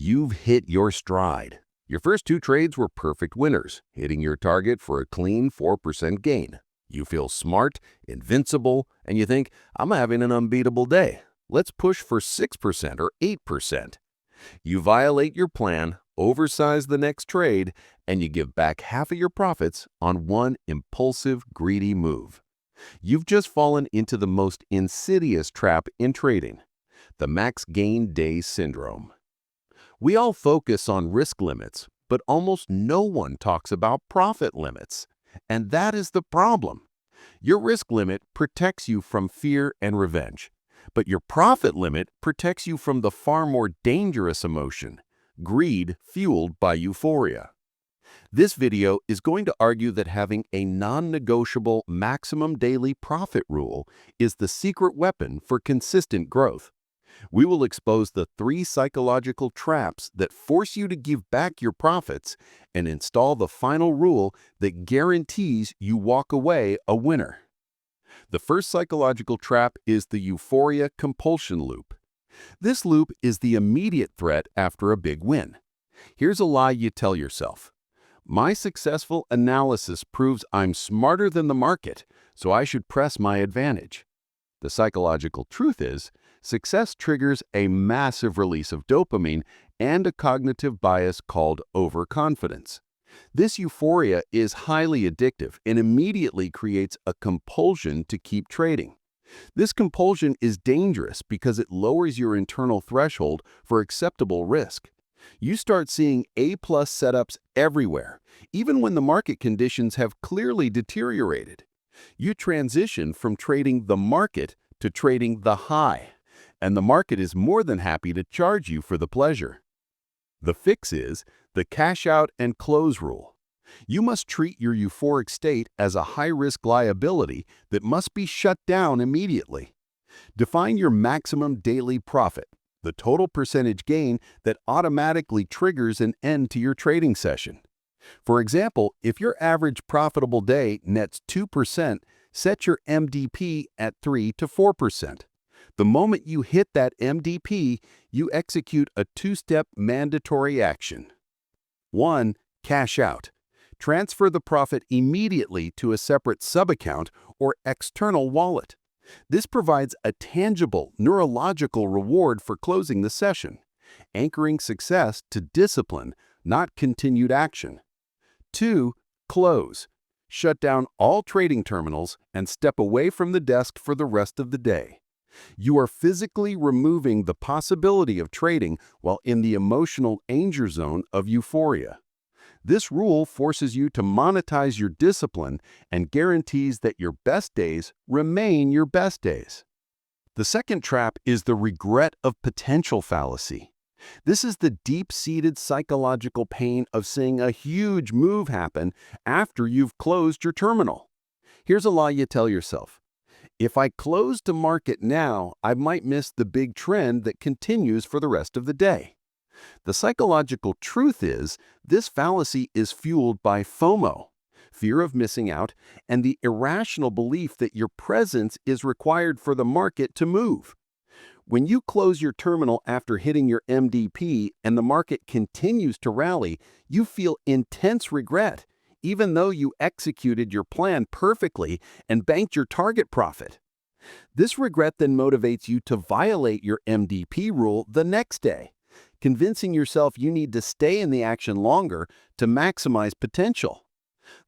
You've hit your stride. Your first two trades were perfect winners, hitting your target for a clean 4% gain. You feel smart, invincible, and you think, I'm having an unbeatable day. Let's push for 6% or 8%. You violate your plan, oversize the next trade, and you give back half of your profits on one impulsive, greedy move. You've just fallen into the most insidious trap in trading, the max gain day syndrome. We all focus on risk limits, but almost no one talks about profit limits. And that is the problem. Your risk limit protects you from fear and revenge, but your profit limit protects you from the far more dangerous emotion, greed fueled by euphoria. This video is going to argue that having a non-negotiable maximum daily profit rule is the secret weapon for consistent growth. We will expose the 3 psychological traps that force you to give back your profits and install the final rule that guarantees you walk away a winner. The first psychological trap is the Euphoria-Compulsion Loop. This loop is the immediate threat after a big win. Here's a lie you tell yourself. My successful analysis proves I'm smarter than the market, so I should press my advantage. The psychological truth is, success triggers a massive release of dopamine and a cognitive bias called overconfidence. This euphoria is highly addictive and immediately creates a compulsion to keep trading. This compulsion is dangerous because it lowers your internal threshold for acceptable risk. You start seeing A-plus setups everywhere, even when the market conditions have clearly deteriorated. You transition from trading the market to trading the high, and the market is more than happy to charge you for the pleasure. The fix is the cash out and close rule. You must treat your euphoric state as a high-risk liability that must be shut down immediately. Define your maximum daily profit, the total percentage gain that automatically triggers an end to your trading session. For example, if your average profitable day nets 2%, set your MDP at 3 to 4%. The moment you hit that MDP, you execute a 2-step mandatory action. 1. Cash out. Transfer the profit immediately to a separate sub-account or external wallet. This provides a tangible neurological reward for closing the session, anchoring success to discipline, not continued action. 2. Close. Shut down all trading terminals and step away from the desk for the rest of the day. You are physically removing the possibility of trading while in the emotional danger zone of euphoria. This rule forces you to monetize your discipline and guarantees that your best days remain your best days. The second trap is the regret of potential fallacy. This is the deep-seated psychological pain of seeing a huge move happen after you've closed your terminal. Here's a lie you tell yourself. If I close to market now, I might miss the big trend that continues for the rest of the day. The psychological truth is, this fallacy is fueled by FOMO, fear of missing out, and the irrational belief that your presence is required for the market to move. When you close your terminal after hitting your MDP and the market continues to rally, you feel intense regret, even though you executed your plan perfectly and banked your target profit. This regret then motivates you to violate your MDP rule the next day, convincing yourself you need to stay in the action longer to maximize potential.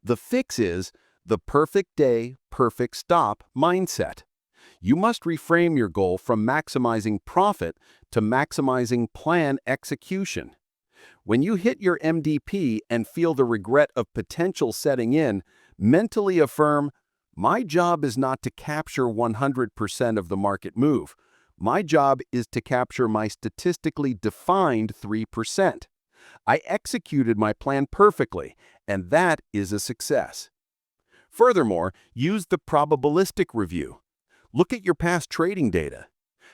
The fix is the perfect day, perfect stop mindset. You must reframe your goal from maximizing profit to maximizing plan execution. When you hit your MDP and feel the regret of potential setting in, mentally affirm, my job is not to capture 100% of the market move. My job is to capture my statistically defined 3%. I executed my plan perfectly, and that is a success. Furthermore, use the probabilistic review. Look at your past trading data.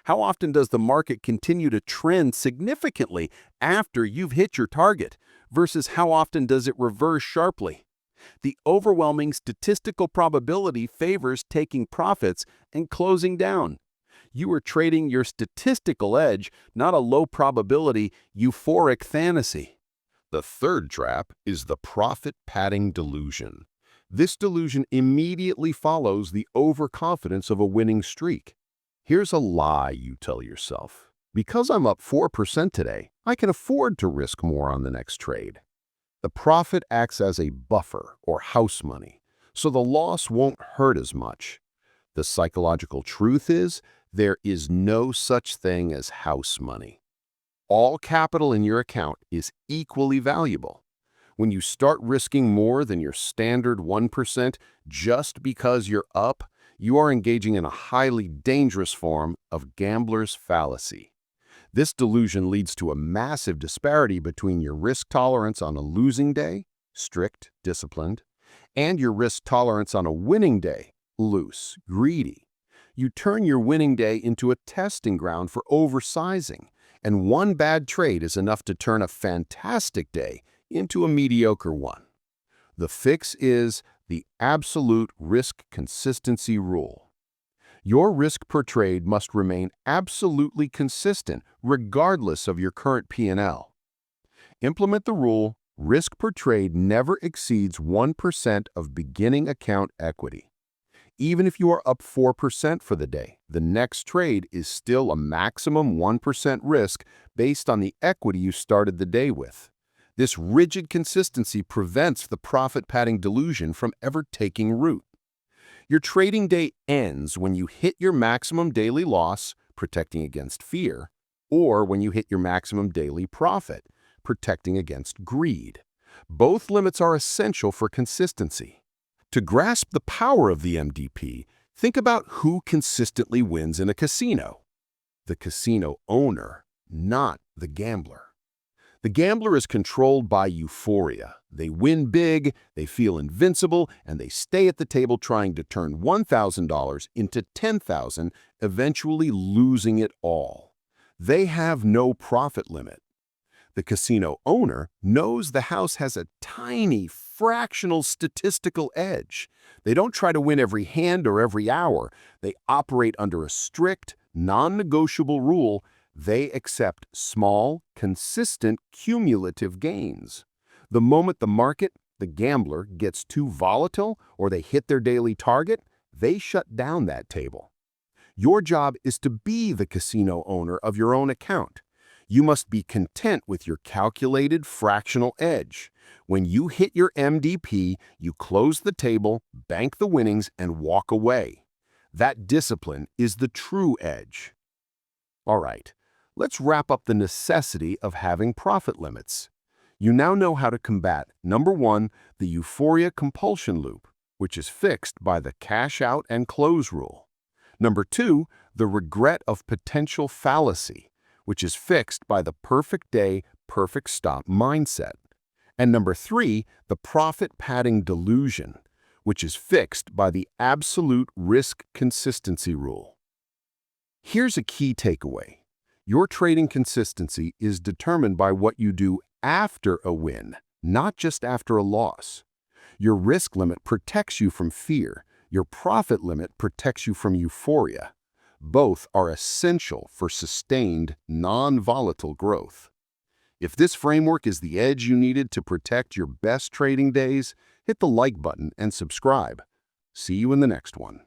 How often does the market continue to trend significantly after you've hit your target versus how often does it reverse sharply? The overwhelming statistical probability favors taking profits and closing down. You are trading your statistical edge, not a low-probability, euphoric fantasy. The third trap is the profit padding delusion. This delusion immediately follows the overconfidence of a winning streak. Here's a lie you tell yourself. Because I'm up 4% today, I can afford to risk more on the next trade. The profit acts as a buffer or house money, so the loss won't hurt as much. The psychological truth is, there is no such thing as house money. All capital in your account is equally valuable. When you start risking more than your standard 1% just because you're up, you are engaging in a highly dangerous form of gambler's fallacy. This delusion leads to a massive disparity between your risk tolerance on a losing day, strict, disciplined, and your risk tolerance on a winning day, loose, greedy. You turn your winning day into a testing ground for oversizing, and one bad trade is enough to turn a fantastic day into a mediocre one. The fix is the absolute risk consistency rule. Your risk per trade must remain absolutely consistent regardless of your current P&L. Implement the rule, risk per trade never exceeds 1% of beginning account equity. Even if you are up 4% for the day, the next trade is still a maximum 1% risk based on the equity you started the day with. This rigid consistency prevents the profit padding delusion from ever taking root. Your trading day ends when you hit your maximum daily loss, protecting against fear, or when you hit your maximum daily profit, protecting against greed. Both limits are essential for consistency. To grasp the power of the MDP, think about who consistently wins in a casino. The casino owner, not the gambler. The gambler is controlled by euphoria. They win big, they feel invincible, and they stay at the table trying to turn $1,000 into $10,000, eventually losing it all. They have no profit limit. The casino owner knows the house has a tiny, fractional statistical edge. They don't try to win every hand or every hour. They operate under a strict, non-negotiable rule. They accept small, consistent, cumulative gains. The moment the market, the gambler, gets too volatile or they hit their daily target, they shut down that table. Your job is to be the casino owner of your own account. You must be content with your calculated fractional edge. When you hit your MDP, you close the table, bank the winnings, and walk away. That discipline is the true edge. All right, let's wrap up the necessity of having profit limits. You now know how to combat, number 1, the Euphoria-Compulsion Loop, which is fixed by the cash out and close rule. Number 2, the Regret of Potential Fallacy, which is fixed by the perfect day, perfect stop mindset. And number 3, the Profit Padding Delusion, which is fixed by the absolute risk consistency rule. Here's a key takeaway. Your trading consistency is determined by what you do after a win, not just after a loss. Your risk limit protects you from fear. Your profit limit protects you from euphoria. Both are essential for sustained, non-volatile growth. If this framework is the edge you needed to protect your best trading days, hit the like button and subscribe. See you in the next one.